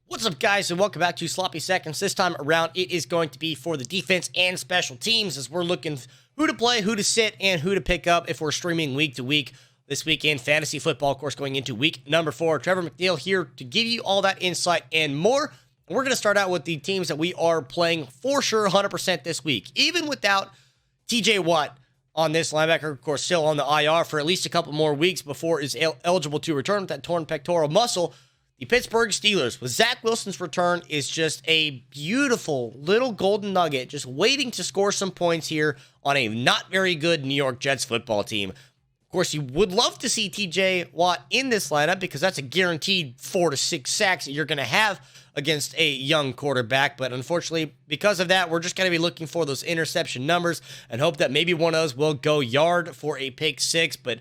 What's up, guys, and welcome back to Sloppy Seconds. This time around, it is going to be for the defense and special teams as we're looking who to play, who to sit, and who to pick up if we're streaming week to week. This weekend, fantasy football, of course, going into week number 4. Trevor McNeil here to give you all that insight and more. And we're going to start out with the teams that we are playing for sure 100% this week. Even without TJ Watt on this linebacker, of course, still on the IR for at least a couple more weeks before is eligible to return with that torn pectoral muscle. The Pittsburgh Steelers, with Zach Wilson's return, is just a beautiful little golden nugget, just waiting to score some points here on a not very good New York Jets football team. Of course, you would love to see TJ Watt in this lineup because that's a guaranteed 4 to 6 sacks that you're going to have against a young quarterback. But unfortunately, because of that, we're just going to be looking for those interception numbers and hope that maybe one of those will go yard for a pick 6. But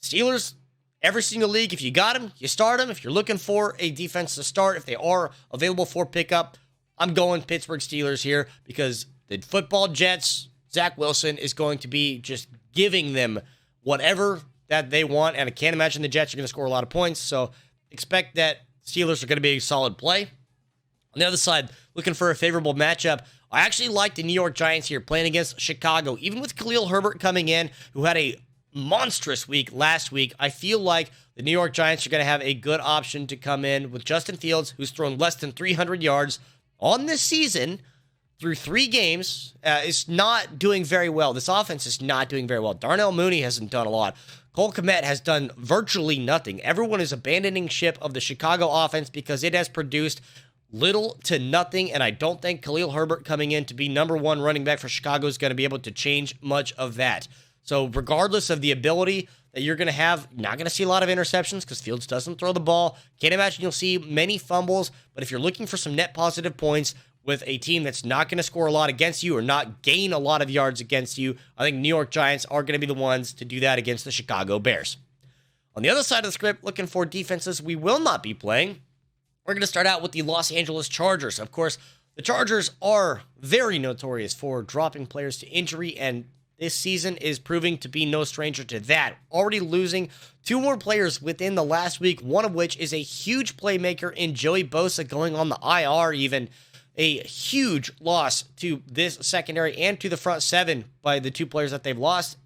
Steelers, every single league, if you got them, you start them. If you're looking for a defense to start, if they are available for pickup, I'm going Pittsburgh Steelers here because the football Jets, Zach Wilson is going to be just giving them whatever that they want, and I can't imagine the Jets are going to score a lot of points, so expect that Steelers are going to be a solid play. On the other side, looking for a favorable matchup, I actually like the New York Giants here playing against Chicago. Even with Khalil Herbert coming in, who had a monstrous week last week, I feel like the New York Giants are going to have a good option to come in with Justin Fields, who's thrown less than 300 yards on this season through 3 games, is not doing very well. This offense is not doing very well. Darnell Mooney hasn't done a lot. Cole Kmet has done virtually nothing. Everyone is abandoning ship of the Chicago offense because it has produced little to nothing, and I don't think Khalil Herbert coming in to be number 1 running back for Chicago is going to be able to change much of that. So regardless of the ability that you're going to have, not going to see a lot of interceptions because Fields doesn't throw the ball. Can't imagine you'll see many fumbles, but if you're looking for some net positive points with a team that's not going to score a lot against you or not gain a lot of yards against you, I think New York Giants are going to be the ones to do that against the Chicago Bears. On the other side of the script, looking for defenses we will not be playing, we're going to start out with the Los Angeles Chargers. Of course, the Chargers are very notorious for dropping players to injury, and this season is proving to be no stranger to that. Already losing 2 more players within the last week, one of which is a huge playmaker in Joey Bosa going on the IR even. A huge loss to this secondary and to the front 7 by the 2 players that they've lost.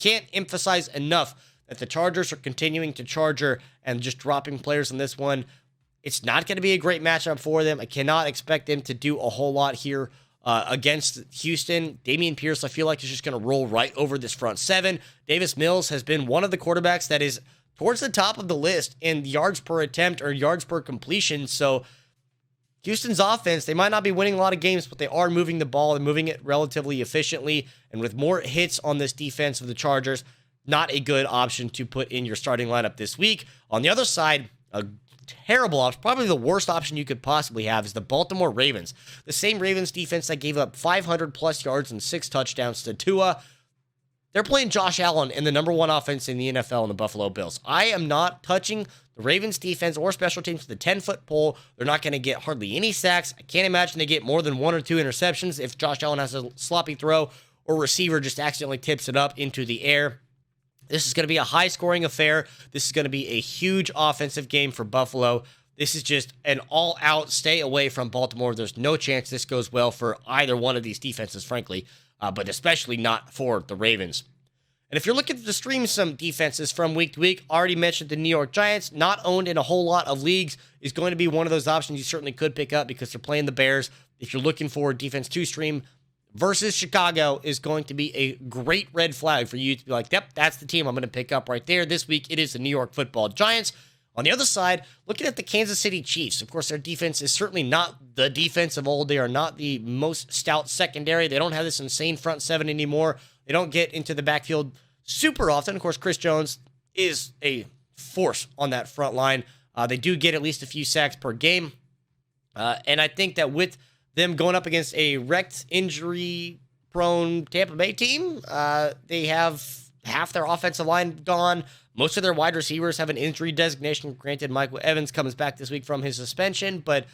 Can't emphasize enough that the Chargers are continuing to charger and just dropping players in this one. It's not going to be a great matchup for them. I cannot expect them to do a whole lot here against Houston. Dameon Pierce, I feel like, is just going to roll right over this front 7. Davis Mills has been one of the quarterbacks that is towards the top of the list in yards per attempt or yards per completion. So Houston's offense, they might not be winning a lot of games, but they are moving the ball and moving it relatively efficiently. And with more hits on this defense of the Chargers, not a good option to put in your starting lineup this week. On the other side, a terrible option, probably the worst option you could possibly have, is the Baltimore Ravens. The same Ravens defense that gave up 500 plus yards and 6 touchdowns to Tua. They're playing Josh Allen in the number 1 offense in the NFL in the Buffalo Bills. I am not touching the Ravens defense or special teams with a 10-foot pole. They're not going to get hardly any sacks. I can't imagine they get more than 1 or 2 interceptions if Josh Allen has a sloppy throw or receiver just accidentally tips it up into the air. This is going to be a high-scoring affair. This is going to be a huge offensive game for Buffalo. This is just an all-out stay away from Baltimore. There's no chance this goes well for either one of these defenses, frankly, but especially not for the Ravens. And if you're looking to stream some defenses from week to week, already mentioned the New York Giants, not owned in a whole lot of leagues, is going to be one of those options you certainly could pick up because they're playing the Bears. If you're looking for defense to stream versus Chicago, is going to be a great red flag for you to be like, yep, that's the team I'm going to pick up right there. This week, it is the New York Football Giants. On the other side, looking at the Kansas City Chiefs, of course, their defense is certainly not the defense of old. They are not the most stout secondary. They don't have this insane front 7 anymore. They don't get into the backfield super often. Of course, Chris Jones is a force on that front line. They do get at least a few sacks per game. And I think that with them going up against a wrecked, injury-prone Tampa Bay team, they have half their offensive line gone. Most of their wide receivers have an injury designation. Granted, Michael Evans comes back this week from his suspension, but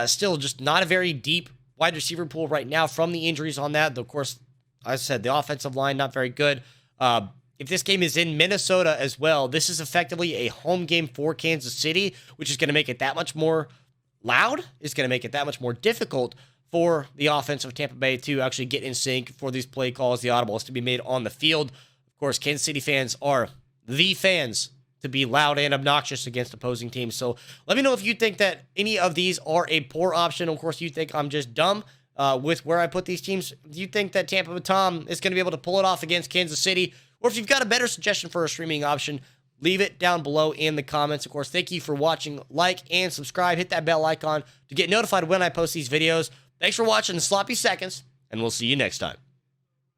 still just not a very deep wide receiver pool right now from the injuries on that. Though, of course, as I said, the offensive line not very good. If this game is in Minnesota as well, this is effectively a home game for Kansas City, which is going to make it that much more loud, it's going to make it that much more difficult for the offense of Tampa Bay to actually get in sync for these play calls, the audibles to be made on the field. Of course, Kansas City fans are the fans to be loud and obnoxious against opposing teams. So let me know if you think that any of these are a poor option. Of course, you think I'm just dumb with where I put these teams. Do you think that Tampa with Tom is going to be able to pull it off against Kansas City? Or if you've got a better suggestion for a streaming option, leave it down below in the comments. Of course, thank you for watching. Like and subscribe. Hit that bell icon to get notified when I post these videos. Thanks for watching the Sloppy Seconds, and we'll see you next time.